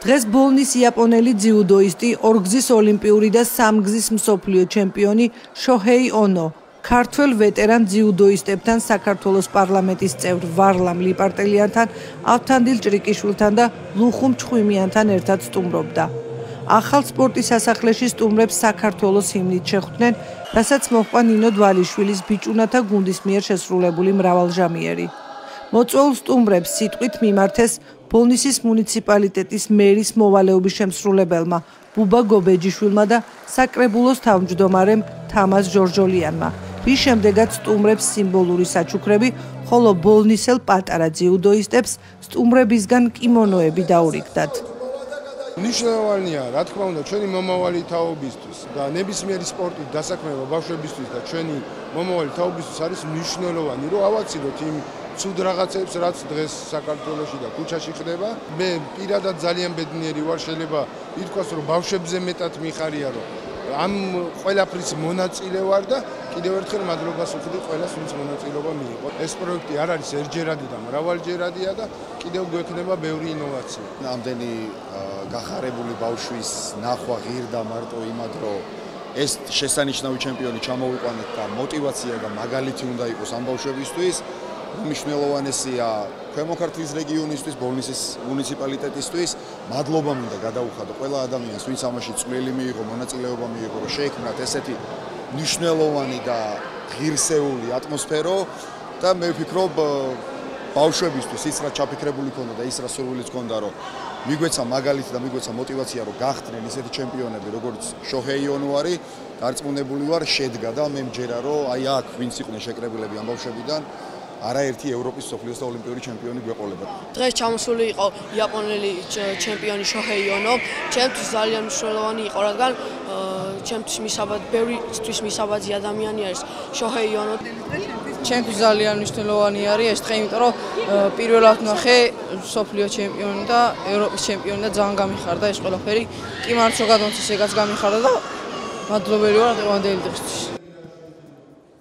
დღეს ბოლნის იაპონელი ძიუდოისტი, ორგზის ოლიმპიური და სამგზის მსოფლიო ჩემპიონი შოჰეი ონო, ქართველ ვეტერან ძიუდოისტებთან, საქართველოს პარლამენტის წევრ ვარლამ ლიპარტელიანთან, ავთანდილ ჭრიკიშვილთან და ლუხუმ ჩხვიმიანთან ერთად სტუმრობდა. ახალ სპორტის სასახლეში სტუმრებს საქართველოს ჰიმნით შეხვდნენ, რასაც მოჰყვა ნინო დვალიშვილის ბიჭუნათა გუნდის მიერ შესრულებული მრავალჟამიერი. მოწვეულ სტუმრებს სიტყვით მიმართეს ბოლნისის მუნიციპალიტეტის მერის მოვალეობის შემსრულებელმა ბუბა გობეჯიშვილმა და საკრებულოს თავმჯდომარემ თამაზ ჟორჟოლიანმა, რის შემდეგაც სტუმრებს სიმბოლური საჩუქრები, ხოლო ბოლნისელ პატარა ძიუდოისტებს სტუმრებისგან კიმონოები დაურიგდათ. ნიშნავენია, რა თქმა უნდა, ჩვენი მომავალი თაობისთვის და ნებისმიერი სპორტით დასაქმება ბავშვებისთვის და ჩვენი მომავალი თაობისთვის არის მნიშვნელოვანი, რომ ავაცილოთ იმ ცუდ რაღაცებს, რაც დღეს საქართველოში და ქუჩაში ხდება. მე პირადად ძალიან ბედნიერი ვარ, შეიძლება ითქვას, რომ ბავშვებზე მეტად მიხარია, რომ ამ ყველაფრის მონაწილე ვარ და კიდევ ერთხელ მადლობას ვუხდი ყველას, ვინც მონაწილეობა მიიღო. ეს პროექტი არ არის ერთჯერადი და მრავალჯერადია და კიდევ გვექნება ბევრი ინოვაცია. ამდენი გახარებული ბავშვის ნახვა ღირდა მარტო იმად, რომ ეს შესანიშნავი ჩემპიონი ჩამოვიყვანეთ და мотиваცია და მაგალითი უნდა იყოს ამ ბავშვებისთვის. მნიშვნელოვანესია ქვემო ქართლის რეგიონისთვის, ბოლნისის მუნიციპალიტეტისთვის. მადლობა მინდა გადაუხადო ყველა ადამიანს, ვინც ამაში წვლილი მიიღო, მონაწილეობა მიიღო, რომ შეექმნათ ესეთი მნიშვნელოვანი და ღირსეული ატმოსფერო და მე ვფიქრობ ბავშვებისთვის ის რა ჩაფიქრებული ქონდა და ის რა სურვილიც ქონდა, რომ მიგვეცა მაგალითი და მიგვეცა мотиваცია, რომ გახდნენ ისეთი ჩემპიონები, როგორც შოჰეი ონო არის, დარწმუნებული ვარ, შედგა და მე მჯერა, რომ აი აქ ვინც იყვნენ შეკრებილები ამ ბავშვებიდან არაერთი ევროპის სოფლიოს და ოლიმპიური ჩემპიონი გვეყოლება. დღეს ჩამოსული იყო იაპონელი ჩემპიონი შოჰეი ონო. ჩემთვის ძალიან მნიშვნელოვანი იყო, რადგან ჩემთვის ბევრისთვის მისაბაძი ადამიანი არის შოჰეი ონო. ჩემთვის ძალიან მნიშვნელოვანი არის ეს დღე, იმიტომ რომ პირველად ნახე სოფლიო ჩემპიონი და ევროპის ჩემპიონი და ძალიან გამიხარდა ეს ყველაფერი. კი მართლა გადმოცეს ეგაც გამიხარდა და მადლობელი ვარ დღევანდელი დღისთვის.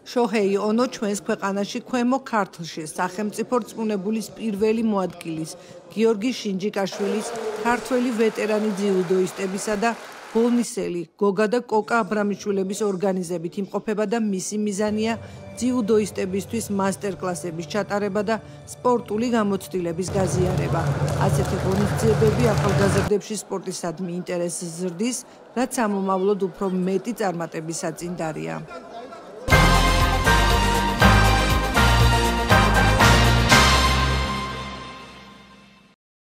შოჰეი ონო ჩვენს ქვეყანაში ქვემო ქართლში სახელმწიფო რწმუნებულის პირველი მოადგილის გიორგი შინჯიკაშვილის ქართველი ვეტერანი ძიუდოისტებისა და ბოლნისელი გოგა და კოკა აბრამიშვილების ორგანიზებით იმყოფება და მისი მიზანია ძიუდოისტებისთვის მასტერკლასების ჩატარება და სპორტული გამოცდილების გაზიარება. ასეთი ღონისძიებები ახალგაზრდებში სპორტისადმი ინტერესს ზრდის, რაც ამომავლოდ უფრო მეტი წარმატების საწინდარია.